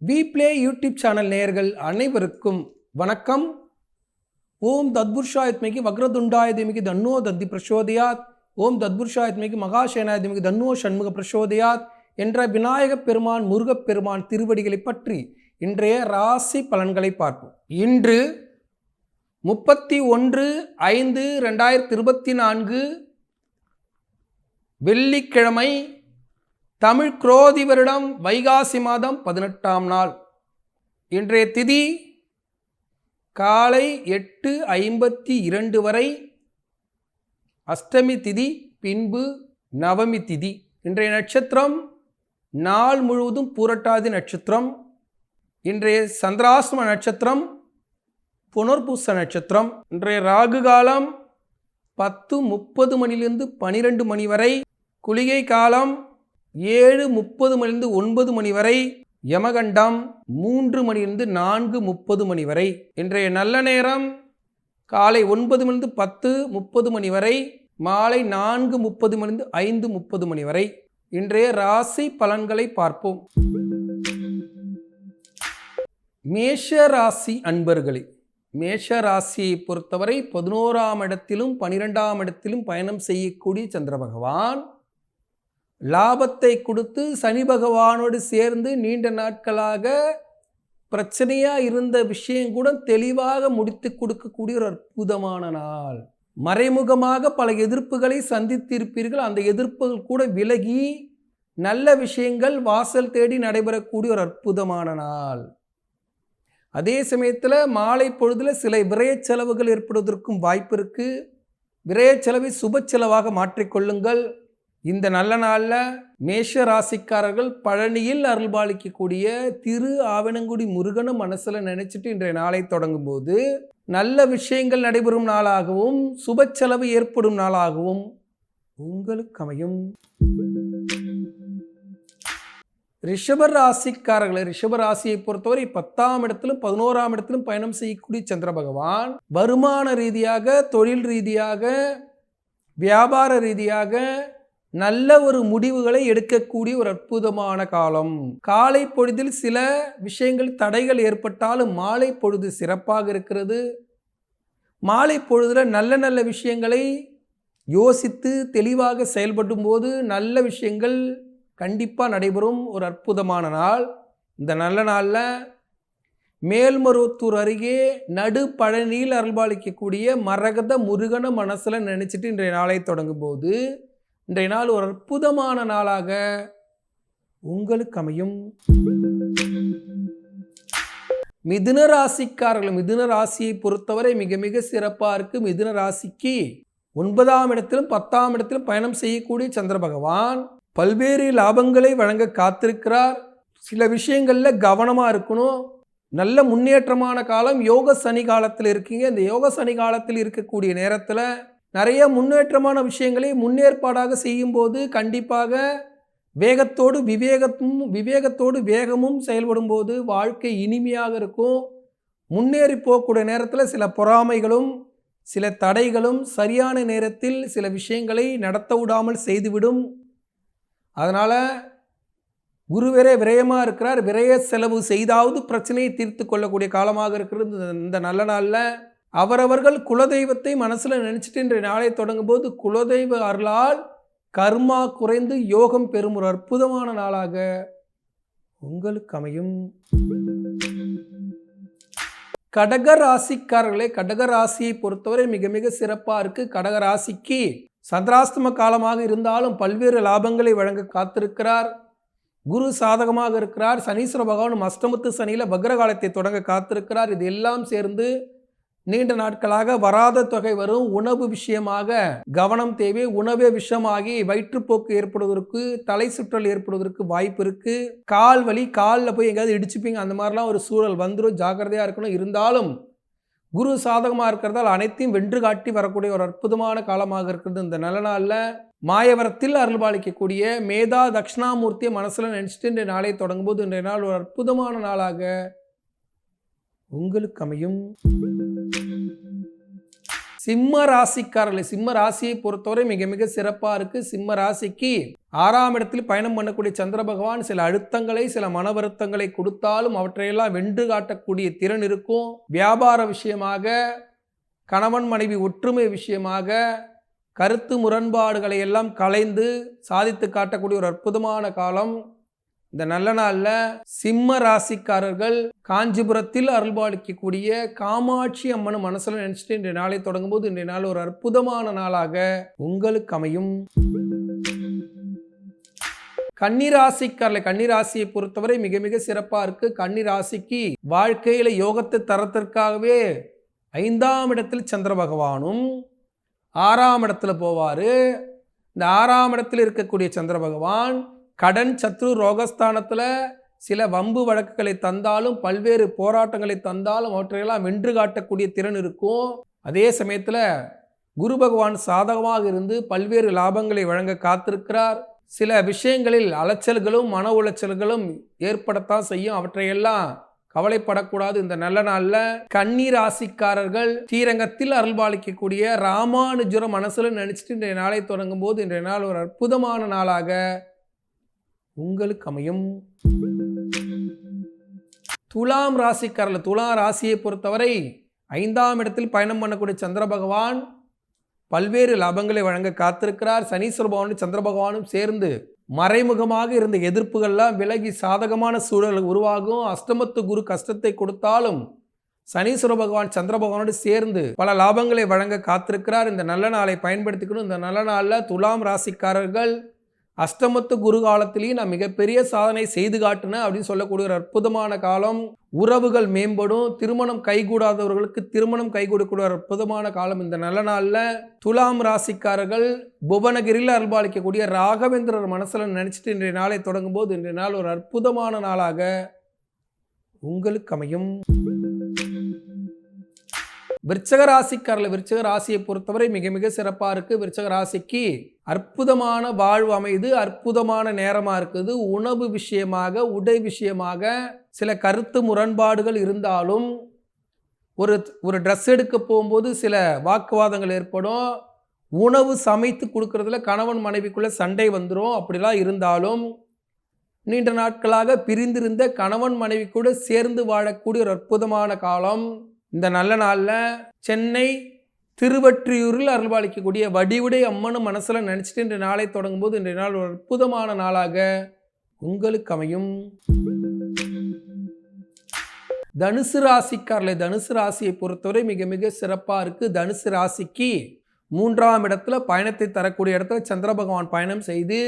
We play YouTube channel நேயர்கள் அனைவருக்கும் வணக்கம். ஓம் தத்புருஷாயத்மிக்கு வக்ரதுண்டாயதேமிக்கு தன்னோ தத்தி பிரசோதயாத், ஓம் தத்புருஷாயத்மிக்கு மகாசேனாயதேமிக்கு தன்னோ ஷண்முக பிரசோதயாத் என்ற விநாயகப் பெருமான் முருகப் பெருமான் திருவடிகளை பற்றி இன்றைய ராசி பலன்களை பார்ப்போம். இன்று 31/5/2024 வெள்ளிக்கிழமை, தமிழ் குரோதி வருடம் வைகாசி மாதம் 18ஆம் நாள். இன்றைய திதி காலை 8:52 வரை அஷ்டமி திதி, பின்பு நவமி திதி. இன்றைய நட்சத்திரம் நாள் முழுவதும் பூரட்டாதி நட்சத்திரம். இன்றைய சந்திராஷ்டம நட்சத்திரம் புனர்பூச நட்சத்திரம். இன்றைய ராகு காலம் 10:30 மணிலிருந்து 12 மணி வரை, குளிகை காலம் 7:30 மணிலிருந்து 9 மணி வரை, யமகண்டம் 3 மணிலிருந்து 4:30 மணி வரை. இன்றைய நல்ல நேரம் காலை 9 மணிலிருந்து 10:30 மணி வரை, மாலை 4:30 மணிலிருந்து 5:30 மணி வரை. இன்றைய ராசி பலன்களை பார்ப்போம். மேஷ ராசி அன்பர்களே, மேஷ ராசியை பொறுத்தவரை 11ஆம் இடத்திலும் 12ஆம் இடத்திலும் பயணம் செய்யக்கூடிய சந்திர பகவான் லாபத்தை கொடுத்து சனி பகவானோடு சேர்ந்து நீண்ட நாட்களாக பிரச்சனையாக இருந்த விஷயம் கூட தெளிவாக முடித்து கொடுக்கக்கூடிய ஒரு அற்புதமான நாள். மறைமுகமாக பல எதிர்ப்புகளை சந்தித்திருப்பீர்கள். அந்த எதிர்ப்புகள் கூட விலகி நல்ல விஷயங்கள் வாசல் தேடி நடைபெறக்கூடிய ஒரு அற்புதமான நாள். அதே சமயத்தில் மாலை பொழுதில் சில விரய செலவுகள் ஏற்படுவதற்கும் வாய்ப்பு இருக்குது. விரய செலவை சுப செலவாக மாற்றிக்கொள்ளுங்கள். இந்த நல்ல நாளில் மேஷ ராசிக்காரர்கள் பழனியில் அருள்பாலிக்கக்கூடிய திரு ஆவணங்குடி முருகனை மனசில் நினைச்சிட்டு இன்றைய நாளை தொடங்கும் போது நல்ல விஷயங்கள் நடைபெறும் நாளாகவும் சுப செலவு ஏற்படும் நாளாகவும் உங்களுக்கு அமையும். ரிஷப ராசிக்காரர்களை, ரிஷப ராசியை பொறுத்தவரை 10ஆம் இடத்திலும் 11ஆம் இடத்திலும் பயணம் செய்யக்கூடிய சந்திர பகவான் வருமான ரீதியாக, தொழில் ரீதியாக, வியாபார ரீதியாக நல்ல ஒரு முடிவுகளை எடுக்கக்கூடிய ஒரு அற்புதமான காலம். காலை பொழுதில் சில விஷயங்கள் தடைகள் ஏற்பட்டாலும் மாலை பொழுது சிறப்பாக இருக்கிறது. மாலை பொழுதில் நல்ல நல்ல விஷயங்களை யோசித்து தெளிவாக செயல்படும் போது நல்ல விஷயங்கள் கண்டிப்பாக நடைபெறும் ஒரு அற்புதமான நாள். இந்த நல்ல நாளில் மேல்மருவத்தூர் அருகே நடு பழனியில் அருள்பாலிக்கக்கூடிய மரகத முருகனை மனசில் நினைச்சிட்டு இன்றைய நாளை தொடங்கும் போது இன்றைய நாள் ஒரு அற்புதமான நாளாக உங்களுக்கு அமையும். மிதுன ராசிக்காரர்கள், மிதுன ராசியை பொறுத்தவரை மிக மிக சிறப்பாக இருக்கு. மிதுன ராசிக்கு 9ஆம் இடத்திலும் 10ஆம் இடத்திலும் பயணம் செய்யக்கூடிய சந்திர பகவான் பல்வேறு லாபங்களை வழங்க காத்திருக்கிறார். சில விஷயங்களில் கவனமாக இருக்கணும். நல்ல முன்னேற்றமான காலம். யோக சனி காலத்தில் இருக்கீங்க. இந்த யோக சனி காலத்தில் இருக்கக்கூடிய நேரத்தில் நிறைய முன்னேற்றமான விஷயங்களை முன்னேற்பாடாக செய்யும்போது கண்டிப்பாக விவேகத்தோடு வேகமும் செயல்படும் போது வாழ்க்கை இனிமையாக இருக்கும். முன்னேறி போகக்கூடிய நேரத்தில் சில பொறாமைகளும் சில தடைகளும் சரியான நேரத்தில் சில விஷயங்களை நடத்த விடாமல் செய்துவிடும். அதனால் குரு வேற விரயமாக இருக்கிறார். விரய செலவு செய்தாவது பிரச்சனையை தீர்த்து கொள்ளக்கூடிய காலமாக இருக்கிறது. இந்த நல்ல நாளில் அவரவர்கள் குலதெய்வத்தை மனசில் நினச்சிட்டு இன்றைய நாளை தொடங்கும் போது குலதெய்வ அருளால் கர்மா குறைந்து யோகம் பெறும் ஒரு அற்புதமான நாளாக உங்களுக்கு அமையும். கடக ராசிக்காரர்களே, கடக ராசியை பொறுத்தவரை மிக மிக சிறப்பாக இருக்குது. கடக ராசிக்கு சந்திராஷ்டம காலமாக இருந்தாலும் பல்வேறு லாபங்களை வழங்க காத்திருக்கிறார். குரு சாதகமாக இருக்கிறார். சனீஸ்வர பகவான் அஷ்டமத்து சனியில் வக்ர காலத்தை தொடங்க காத்திருக்கிறார். இது எல்லாம் சேர்ந்து நீண்ட நாட்களாக வராத தொகை வரும். உணவு விஷயமாக கவனம் தேவை. உணவே விஷமாகி வயிற்றுப்போக்கு ஏற்படுவதற்கு, தலை சுற்றல் ஏற்படுவதற்கு வாய்ப்பு இருக்கு. கால் வலி, காலில் போய் எங்கேயாவது இடிச்சுப்பீங்க, அந்த மாதிரிலாம் ஒரு சூழல் வந்துடும். ஜாக்கிரதையாக இருக்கணும். இருந்தாலும் குரு சாதகமாக இருக்கிறதால் அனைத்தையும் வென்று காட்டி வரக்கூடிய ஒரு அற்புதமான காலமாக இருக்கிறது. இந்த நல்ல நாளில் மாயவரத்தில் அருள்பாலிக்கக்கூடிய மேதா தட்சிணாமூர்த்தியை மனசில் நினச்சிட்டு இன்றைய நாளை தொடங்கும் போது இன்றைய நாள் ஒரு அற்புதமான நாளாக உங்களுக்கு அமையும். சிம்ம ராசிக்காரர்கள், சிம்ம ராசியை பொறுத்தவரை மிக மிக சிறப்பா இருக்கு. சிம்ம ராசிக்கு 6ஆம் இடத்தில் பயணம் பண்ணக்கூடிய சந்திர பகவான் சில அழுத்தங்களை, சில மன வருத்தங்களை கொடுத்தாலும் அவற்றையெல்லாம் வென்று காட்டக்கூடிய திறன் இருக்கும். வியாபார விஷயமாக, கணவன் மனைவி ஒற்றுமை விஷயமாக, கருத்து முரண்பாடுகளை எல்லாம் களைந்து சாதித்து காட்டக்கூடிய ஒரு அற்புதமான காலம். இந்த நல்ல நாளில் சிம்ம ராசிக்காரர்கள் காஞ்சிபுரத்தில் அருள்பாலிக்கக்கூடிய காமாட்சி அம்மன் மனசுல நினைச்சிட்டு இன்றைய நாளை தொடங்கும் போது இன்றைய நாள் ஒரு அற்புதமான நாளாக உங்களுக்கு அமையும். கன்னிராசிக்காரர்கள், கன்னிராசியை பொறுத்தவரை மிக மிக சிறப்பா இருக்கு. கன்னிராசிக்கு வாழ்க்கையில யோகத்தை தரத்திற்காகவே 5ஆம் இடத்தில் சந்திர பகவானும் 6ஆம் இடத்துல போவாரு. இந்த 6ஆம் இடத்தில் இருக்கக்கூடிய சந்திர பகவான் கடன் சத்ரு ரோகஸ்தானத்தில் சில வம்பு வழக்குகளை தந்தாலும், பல்வேறு போராட்டங்களை தந்தாலும் அவற்றையெல்லாம் வென்று காட்டக்கூடிய திறன் இருக்கும். அதே சமயத்தில் குரு பகவான் சாதகமாக இருந்து பல்வேறு லாபங்களை வழங்க காத்திருக்கிறார். சில விஷயங்களில் அலைச்சல்களும் மன உளைச்சல்களும் ஏற்படத்தான் செய்யும். அவற்றையெல்லாம் கவலைப்படக்கூடாது. இந்த நல்ல நாளில் கன்னி ராசிக்காரர்கள் ஸ்ரீரங்கத்தில் அருள்பாலிக்கக்கூடிய ராமானுஜரை மனசுல நினைச்சிட்டு இன்றைய நாளை தொடங்கும் போது இன்றைய நாள் ஒரு அற்புதமான நாளாக உங்களுக்கு அமையும். துலாம் ராசிக்காரர்கள், துலாம் ராசியை பொறுத்தவரை 5ஆம் இடத்தில் பயணம் பண்ணக்கூடிய சந்திர பகவான் பல்வேறு லாபங்களை வழங்க காத்திருக்கிறார். சனீஸ்வர பகவானும் சந்திர பகவானும் சேர்ந்து மறைமுகமாக இருந்த எதிர்ப்புகள்லாம் விலகி சாதகமான சூழல் உருவாகும். அஷ்டமத்து குரு கஷ்டத்தை கொடுத்தாலும் சனீஸ்வர பகவான் சந்திர பகவானோடு சேர்ந்து பல லாபங்களை வழங்க காத்திருக்கிறார். இந்த நல்ல நாளை பயன்படுத்திக்கணும். இந்த நல்ல நாளில் துலாம் ராசிக்காரர்கள் அஷ்டமத்து குரு காலத்திலேயே நான் மிகப்பெரிய சாதனை செய்து காட்டினேன் அப்படின்னு சொல்லக்கூடிய ஒரு அற்புதமான காலம். உறவுகள் மேம்படும். திருமணம் கைகூடாதவர்களுக்கு திருமணம் கைகூடக்கூடிய ஒரு அற்புதமான காலம். இந்த நல்ல நாளில் துலாம் ராசிக்காரர்கள் புவனகிரியில் அருள்பாலிக்கக்கூடிய ராகவேந்திரர் மனசுல நினைச்சிட்டு இன்றைய நாளை தொடங்கும் போது இன்றைய நாள் ஒரு அற்புதமான நாளாக உங்களுக்கு அமையும். விருச்சக ராசிக்காரர்கள், விருச்சக ராசியை பொறுத்தவரை மிக மிக சிறப்பாக இருக்குது. விருச்சக ராசிக்கு அற்புதமான வாழ்வு அமைது, அற்புதமான நேரமாக இருக்குது. உணவு விஷயமாக, உடை விஷயமாக சில கருத்து முரண்பாடுகள் இருந்தாலும், ஒரு ட்ரெஸ் எடுக்க போகும்போது சில வாக்குவாதங்கள் ஏற்படும். உணவு சமைத்து கொடுக்கறதுல கணவன் மனைவிக்குள்ள சண்டை வந்துடும். அப்படிலாம் இருந்தாலும் நீண்ட நாட்களாக பிரிந்திருந்த கணவன் மனைவி கூட சேர்ந்து வாழக்கூடிய ஒரு அற்புதமான காலம். இந்த நல்ல நாளில் சென்னை திருவொற்றியூரில் அருள்பாலிக்கக்கூடிய வடிவுடை அம்மனும் மனசுல நினைச்சிட்டு இன்றைய நாளை தொடங்கும் போது இன்றைய நாள் ஒரு அற்புதமான நாளாக உங்களுக்கு அமையும். தனுசு ராசிக்காரர்கள், தனுசு ராசியை பொறுத்தவரை மிக மிக சிறப்பாக இருக்குது. தனுசு ராசிக்கு 3ஆம் இடத்துல பயணத்தை தரக்கூடிய இடத்துல சந்திர பகவான் பயணம் செய்து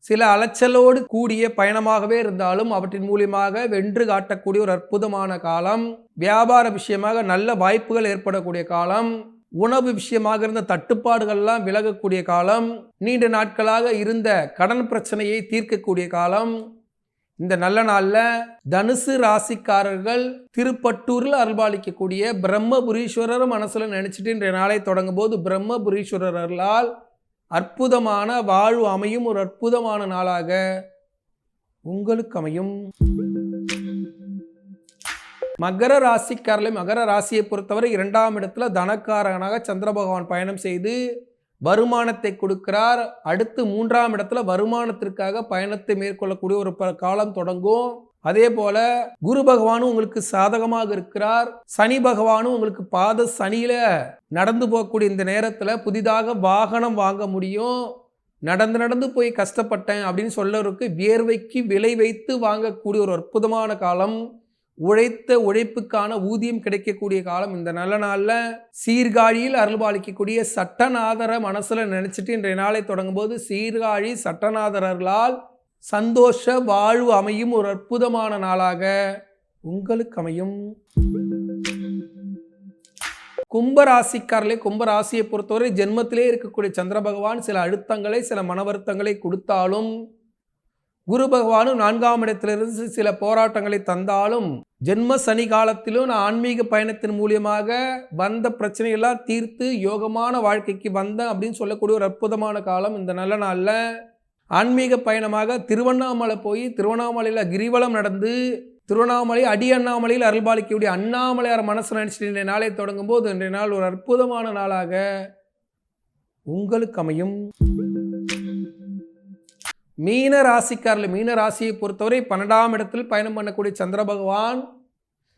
சில அலைச்சலோடு கூடிய பயணமாகவே இருந்தாலும் அவற்றின் மூலியமாக வென்று காட்டக்கூடிய ஒரு அற்புதமான காலம். வியாபார விஷயமாக நல்ல வாய்ப்புகள் ஏற்படக்கூடிய காலம். உணவு விஷயமாக இருந்த தட்டுப்பாடுகள்லாம் விலகக்கூடிய காலம். நீண்ட நாட்களாக இருந்த கடன் பிரச்சனையை தீர்க்கக்கூடிய காலம். இந்த நல்ல நாளில் தனுசு ராசிக்காரர்கள் திருப்பட்டூரில் அருள்பாலிக்கக்கூடிய பிரம்மபுரீஸ்வரர் மனசுல நினைச்சிட்டு இன்றைய நாளை தொடங்கும் போது பிரம்மபுரீஸ்வரர்களால் அற்புதமான வாழ்வு அமையும் ஒரு அற்புதமான நாளாக உங்களுக்கு அமையும். மகர ராசிக்காரர்கள், மகர ராசியை பொறுத்தவரை 2ஆம் இடத்துல தனக்காரகனாக சந்திர பகவான் பயணம் செய்து வருமானத்தை கொடுக்கிறார். அடுத்து 3ஆம் இடத்துல வருமானத்திற்காக பயணத்தை மேற்கொள்ளக்கூடிய ஒரு காலம் தொடங்கும். அதே போல குரு பகவானும் உங்களுக்கு சாதகமாக இருக்கிறார். சனி பகவானும் உங்களுக்கு பாத சனியில நடந்து போகக்கூடிய இந்த நேரத்தில் புதிதாக வாகனம் வாங்க முடியும். நடந்து போய் கஷ்டப்பட்டேன் அப்படின்னு சொல்லறதுக்கு வியர்வைக்கு விலை வைத்து வாங்கக்கூடிய ஒரு அற்புதமான காலம். உழைத்த உழைப்புக்கான ஊதியம் கிடைக்கக்கூடிய காலம். இந்த நல்ல நாளில் சீர்காழியில் அருள்பாலிக்கக்கூடிய சட்டநாதரை மனசுல நினைச்சிட்டு இன்றைய நாளை தொடங்கும் போது சீர்காழி சட்டநாதர்களால் சந்தோஷ வாழ்வு அமையும் ஒரு அற்புதமான நாளாக உங்களுக்கு அமையும். கும்பராசிக்காரர்களே, கும்பராசியை பொறுத்தவரை ஜென்மத்திலே இருக்கக்கூடிய சந்திர பகவான் சில அழுத்தங்களை சில மன வருத்தங்களை கொடுத்தாலும், குரு பகவானும் 4ஆம் இடத்திலிருந்து சில போராட்டங்களை தந்தாலும், ஜென்ம சனி காலத்திலும் நான் ஆன்மீக பயணத்தின் மூலியமாக வந்த பிரச்சனையெல்லாம் தீர்த்து யோகமான வாழ்க்கைக்கு வந்தேன் அப்படின்னு சொல்லக்கூடிய ஒரு அற்புதமான காலம். இந்த நல்ல நாளில் ஆன்மீக பயணமாக திருவண்ணாமலை போய் திருவண்ணாமலையில் கிரிவலம் நடந்து திருவண்ணாமலை அடி அண்ணாமலையில் அருள்பாலிக்கக்கூடிய அண்ணாமலையார் மனசு நினைச்சிட்டு இன்றைய நாளை தொடங்கும் போது இன்றைய நாள் ஒரு அற்புதமான நாளாக உங்களுக்கு அமையும். மீன ராசிக்காரர்கள், மீன ராசியை பொறுத்தவரை 12ஆம் இடத்தில் பயணம் பண்ணக்கூடிய சந்திர பகவான்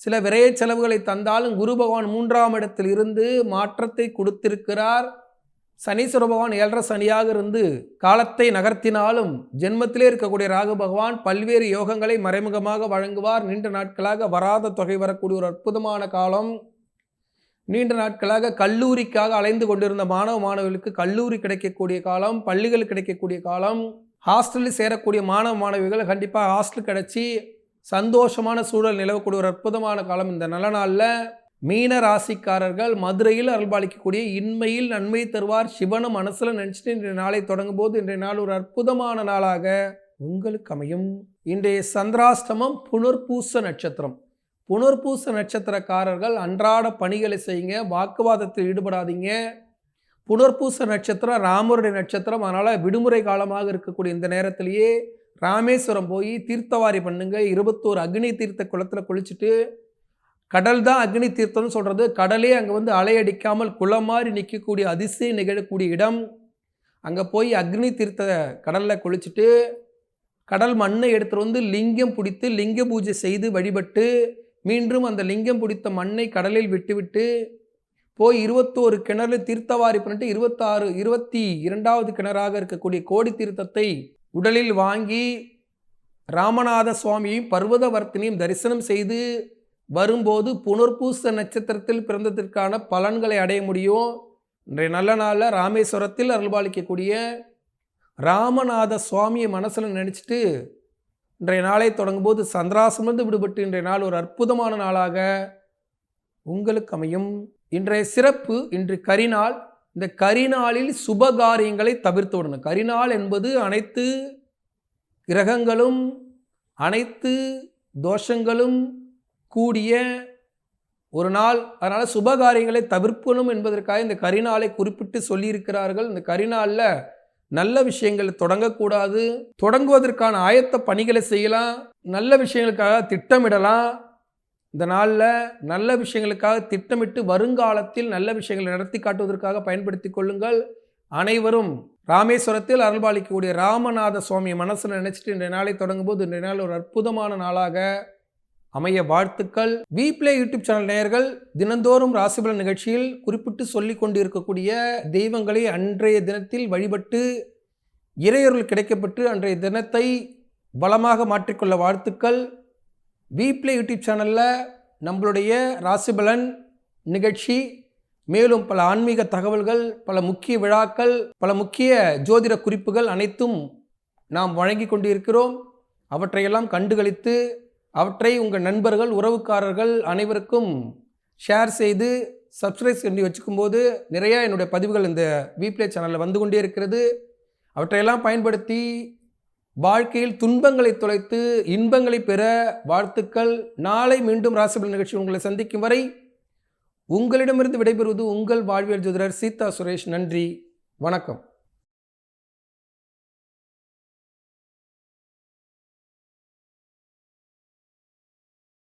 சில விரைய செலவுகளை தந்தாலும் குரு பகவான் 3ஆம் இடத்தில் இருந்து மாற்றத்தை கொடுத்திருக்கிறார். சனீஸ்வர பகவான் 7.5 சனியாக இருந்து காலத்தை நகர்த்தினாலும் ஜென்மத்திலே இருக்கக்கூடிய ராகு பகவான் பல்வேறு யோகங்களை மறைமுகமாக வழங்குவார். நீண்ட நாட்களாக வராத தொகை வரக்கூடிய ஒரு அற்புதமான காலம். நீண்ட நாட்களாக கல்லூரிக்காக அலைந்து கொண்டிருந்த மாணவர்களுக்கு கல்லூரி கிடைக்கக்கூடிய காலம், பள்ளிகள் கிடைக்கக்கூடிய காலம், ஹாஸ்டலில் சேரக்கூடிய மாணவிகள் கண்டிப்பாக ஹாஸ்டல் கிடைச்சி சந்தோஷமான சூழல் நிலவக்கூடிய ஒரு அற்புதமான காலம். இந்த நல்ல நாளில் மீன ராசிக்காரர்கள் மதுரையில் அருள்பாலிக்கக்கூடிய இன்மையில் நன்மை தருவார் சிவனும் மனசில் நினச்சிட்டு இன்றைய நாளை தொடங்கும் போது இன்றைய நாள் ஒரு அற்புதமான நாளாக உங்களுக்கு அமையும். இன்றைய சந்திராஷ்டமம் புனர்பூச நட்சத்திரம். புனர்பூச நட்சத்திரக்காரர்கள் அன்றாட பணிகளை செய்யுங்க, வாக்குவாதத்தில் ஈடுபடாதீங்க. புனர்பூச நட்சத்திரம் ராமருடைய நட்சத்திரம், அதனால் விடுமுறை காலமாக இருக்கக்கூடிய இந்த நேரத்திலேயே ராமேஸ்வரம் போய் தீர்த்தவாரி பண்ணுங்க. 21 அக்னி தீர்த்த குளத்தில் குளிச்சுட்டு, கடல் தான் அக்னி தீர்த்தம்னு சொல்கிறது, கடலே அங்கே அலையடிக்காமல் குளம் மாதிரி நிற்கக்கூடிய அதிசயம் நிகழக்கூடிய இடம். அங்கே போய் அக்னி தீர்த்த கடலில் குளிச்சுட்டு கடல் மண்ணை எடுத்துகிட்டு லிங்கம் பிடித்து லிங்க பூஜை செய்து வழிபட்டு மீண்டும் அந்த லிங்கம் பிடித்த மண்ணை கடலில் விட்டுவிட்டு போய் 21 கிணறு தீர்த்தவாரி பண்ணிட்டு 22வது கிணறாக இருக்கக்கூடிய கோடி தீர்த்தத்தை உடலில் வாங்கி ராமநாத சுவாமியையும் பர்வதவர்த்தினியும் தரிசனம் செய்து வரும்போது புனர்பூச நட்சத்திரத்தில் பிறந்ததற்கான பலன்களை அடைய முடியும். இன்றைய நல்ல நாளில் ராமேஸ்வரத்தில் அருள்பாலிக்கக்கூடிய ராமநாத சுவாமியை மனசில் நினச்சிட்டு இன்றைய நாளை தொடங்கும் போது சந்திராசிரமிருந்து விடுபட்டு இன்றைய நாள் ஒரு அற்புதமான நாளாக உங்களுக்கு அமையும். இன்றைய சிறப்பு, இன்று கரிநாள். இந்த கரிநாளில் சுபகாரியங்களை தவிர்த்து விடணும். கரிநாள் என்பது அனைத்து கிரகங்களும் அனைத்து தோஷங்களும் கூடிய ஒரு நாள். அதனால் சுபகாரியங்களை தவிர்க்கணும் என்பதற்காக இந்த கரிநாளை குறிப்பிட்டு சொல்லியிருக்கிறார்கள். இந்த கரிநாளில் நல்ல விஷயங்கள் தொடங்கக்கூடாது. தொடங்குவதற்கான ஆயத்த பணிகளை செய்யலாம், நல்ல விஷயங்களுக்காக திட்டமிடலாம். இந்த நாளில் நல்ல விஷயங்களுக்காக திட்டமிட்டு வருங்காலத்தில் நல்ல விஷயங்களை நடத்தி காட்டுவதற்காக பயன்படுத்தி கொள்ளுங்கள். அனைவரும் ராமேஸ்வரத்தில் அருள்பாலிக்கக்கூடிய ராமநாத சுவாமியை மனசில் நினைச்சிட்டு இன்றைய நாளை தொடங்கும் போது இன்றைய நாள் ஒரு அற்புதமான நாளாக அமைய வாழ்த்துக்கள். வீப்ளே யூடியூப் சேனல் நேயர்கள் தினந்தோறும் ராசிபலன் நிகழ்ச்சியில் குறிப்பிட்டு சொல்லி கொண்டிருக்கக்கூடிய தெய்வங்களை அன்றைய தினத்தில் வழிபட்டு இறையருள் கிடைக்கப்பட்டு அன்றைய தினத்தை பலமாக மாற்றிக்கொள்ள வாழ்த்துக்கள். வீப்ளே யூடியூப் சேனலில் நம்மளுடைய ராசிபலன் நிகழ்ச்சி, மேலும் பல ஆன்மீக தகவல்கள், பல முக்கிய விழாக்கள், பல முக்கிய ஜோதிட குறிப்புகள் அனைத்தும் நாம் வழங்கி கொண்டிருக்கிறோம். அவற்றையெல்லாம் கண்டுகளித்து அவற்றை உங்கள் நண்பர்கள் உறவுக்காரர்கள் அனைவருக்கும் ஷேர் செய்து சப்ஸ்கிரைப் பண்ணி வச்சுக்கும்போது நிறையா என்னுடைய பதிவுகள் இந்த வீப்ளே சேனலில் வந்து கொண்டே இருக்கிறது. அவற்றையெல்லாம் பயன்படுத்தி வாழ்க்கையில் துன்பங்களை தொலைத்து இன்பங்களை பெற வாழ்த்துக்கள். நாளை மீண்டும் ராசிபலன் நிகழ்ச்சி உங்களை சந்திக்கும் வரை உங்களிடமிருந்து விடைபெறுவது உங்கள் வாழ்வியல் ஜோதிடர் சீதா சுரேஷ். நன்றி, வணக்கம்.